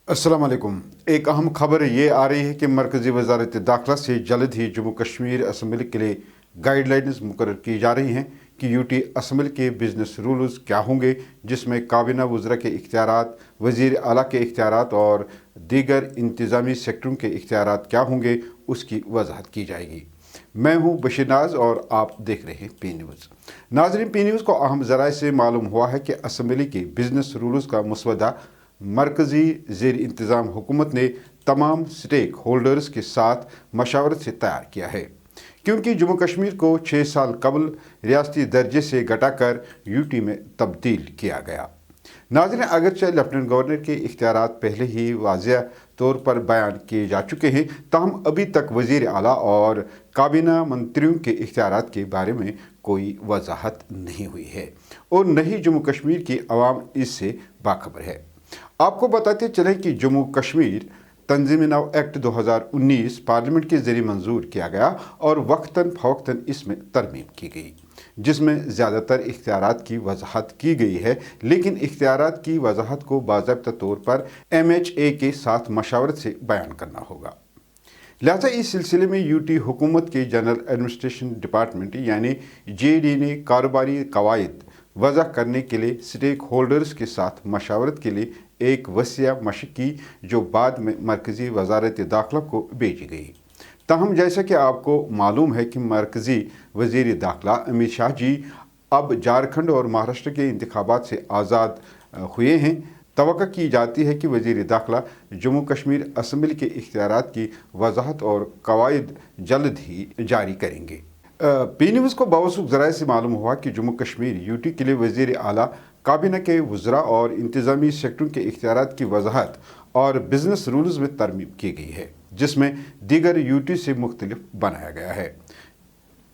अस्सलाम वालेकुम। एक अहम खबर ये आ रही है कि मरकज़ी वज़ारत दाखिला से जल्द ही जम्मू कश्मीर असम्बली के लिए गाइडलाइंस मुकर्रर की जा रही हैं कि यूटी असम्बली के बिजनेस रूल्स क्या होंगे, जिसमें काबीना वज़रा के इख्तियारात, वज़ीर आला के इख्तियारात और दीगर इंतज़ामी सेक्टरों के इख्तियारात क्या होंगे, उसकी वजाहत की जाएगी। मैं हूँ बशीर नाज और आप देख रहे हैं पी न्यूज़। नाज़रीन, पी न्यूज़ को अहम ज़राए से मालूम हुआ है कि असम्बली के बिजनेस रूल्स का मसवदा मरकज़ी ज़ेर इंतज़ाम हुकूमत ने तमाम स्टेक होल्डर्स के साथ मशावरत से तैयार किया है, क्योंकि जम्मू कश्मीर को 6 साल कबल रियासती दर्जे से घटाकर यूटी में तब्दील किया गया। नाज़रीन, अगरचे लेफ्टिनेंट गवर्नर के इख्तियारात पहले ही वाज़ेह तौर पर बयान किए जा चुके हैं, ताहम अभी तक वज़ीर आला और काबीना मंत्रियों के इख्तियारात के बारे में कोई वजाहत नहीं हुई है और न ही जम्मू कश्मीर की आवाम इससे बाखबर है। आपको बताते चलें कि जम्मू कश्मीर तंजीम नव एक्ट 2019 पार्लियामेंट के जरिए मंजूर किया गया और वक्तन फवक्तन इसमें तरमीम की गई, जिसमें ज़्यादातर इख्तियारात की वजाहत की गई है, लेकिन इख्तियारात की वजाहत को बाज़ाब्ता तौर पर MHA के साथ मशावरत से बयान करना होगा। लिहाजा इस सिलसिले में यूटी हुकूमत के जनरल एडमिनिस्ट्रेशन डिपार्टमेंट यानी JD ने कारोबारी कवायद वज़ा करने के लिए स्टेक होल्डर्स के साथ मशावरत के लिए एक वसीया मशक़ की, जो बाद में मरकज़ी वज़ारत दाखिला को भेजी गई। ताहम जैसा कि आपको मालूम है कि मरकज़ी वज़ीर दाखिला अमित शाह जी अब झारखंड और महाराष्ट्र के इंतखाबात से आज़ाद हुए हैं। तवक्को की जाती है कि वज़ीर दाखिला जम्मू कश्मीर असम्बली के इख्तियारात की वजाहत और कवायद जल्द ही जारी करेंगे। पी न्यूज़ को बावसूख ज़राए से मालूम हुआ कि जम्मू कश्मीर यूटी के लिए वज़ीर आला, काबीना के वज़रा और इंतज़ामी सेक्टरों के इख्तियारात की वजाहत और बिजनेस रूल्स में तरमीम की गई है, जिसमें दीगर यूटी से मुख्तलिफ बनाया गया है,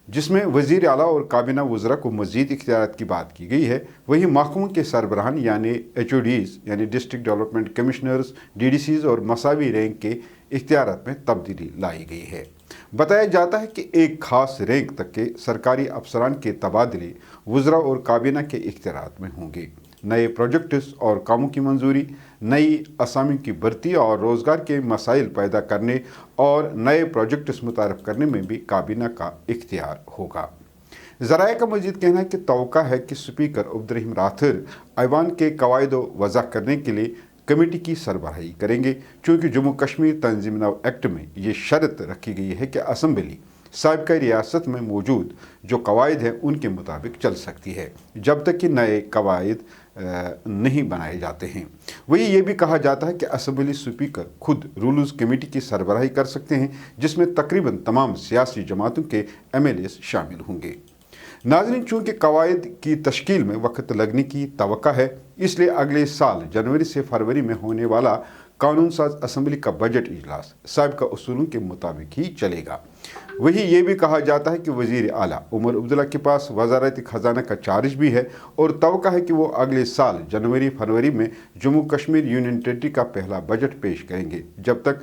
जिसमें वज़ीर आला और काबीना वज़रा को मज़ीद इख्तियारात की बात की गई है। वहीं महकमों के सरबराहान यानी HODs यानी डिस्ट्रिक्ट डेवलपमेंट कमिश्नर्स, DDCs और मसावी रैंक के इख्तियारात में तब्दीली लाई गई है। बताया जाता है कि एक खास रैंक तक के सरकारी अफसरान के तबादले वज़रा और काबीना के इख्तियारात में होंगे। नए प्रोजेक्ट्स और कामों की मंजूरी, नई असामी की भर्ती और रोज़गार के मसाइल पैदा करने और नए प्रोजेक्ट्स मुतारफ़ करने में भी काबीना का इख्तियार होगा। ज़राए का मज़ीद कहना है कि तवक्को है कि स्पीकर अब्दुर्रहीम राठौर ऐवान के कवायद वज़ा करने के लिए कमेटी की सरबराही करेंगे, चूँकि जम्मू कश्मीर तंजीम नव एक्ट में ये शर्त रखी गई है कि असम्बली साबिक़ा रियासत में मौजूद जो कवायद हैं उनके मुताबिक चल सकती है, जब तक कि नए कवायद नहीं बनाए जाते हैं। वही ये भी कहा जाता है कि असम्बली स्पीकर खुद रूल्स कमेटी की सरबराही कर सकते हैं, जिसमें तकरीबन तमाम सियासी जमातों के MLAs शामिल होंगे। नाज़रीन, चूँकि कवायद की तश्कील में वक्त लगने की तवक्को है, इसलिए अगले साल जनवरी से फरवरी में होने वाला कानून साज असम्बली का बजट इजलास साबिक़ा उसूलों के मुताबिक ही चलेगा। वही ये भी कहा जाता है कि वज़ीर आला उमर अब्दुल्ला के पास वज़ारत ख़जाना का चार्ज भी है और तवक्को है कि वो अगले साल जनवरी फरवरी में जम्मू कश्मीर यूनियन टेरिटरी का पहला बजट पेश करेंगे, जब तक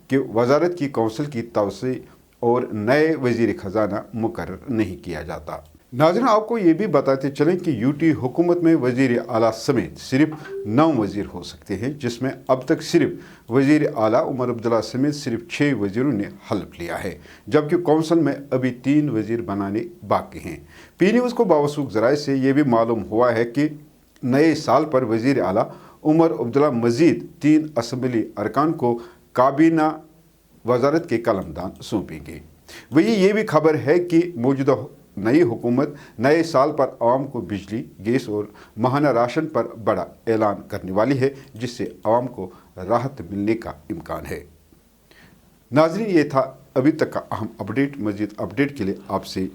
कि वज़ारत की कौंसिल की तवसी और नए वज़ीर ख़जाना मुकर्रर नहीं किया जाता। नाज़रीन, आपको ये भी बताते चलें कि यूटी हुकूमत में वज़ीर आला समेत सिर्फ 9 वज़ीर हो सकते हैं, जिसमें अब तक सिर्फ वज़ीर आला उमर अब्दुल्ला समेत सिर्फ 6 वज़ीरों ने हल्फ लिया है, जबकि कौंसिल में अभी 3 वज़ीर बनाने बाकी हैं। पी न्यूज़ को बावसूख ज़राए से ये भी मालूम हुआ है कि नए साल पर वज़ीर आला उमर अब्दुल्ला मज़ीद 3 असम्बली अरकान को काबीना वज़ारत के कलमदान सौंपेंगे। वही ये भी खबर है कि मौजूदा नई हुकूमत नए साल पर आवाम को बिजली, गैस और माहाना राशन पर बड़ा ऐलान करने वाली है, जिससे आवाम को राहत मिलने का इम्कान है। नाज़रीन, ये था अभी तक का अहम अपडेट। मज़ीद अपडेट के लिए आपसे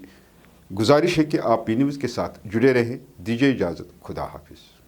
गुजारिश है कि आप पी न्यूज़ के साथ जुड़े रहें। दीजिए इजाज़त। खुदा हाफिज़।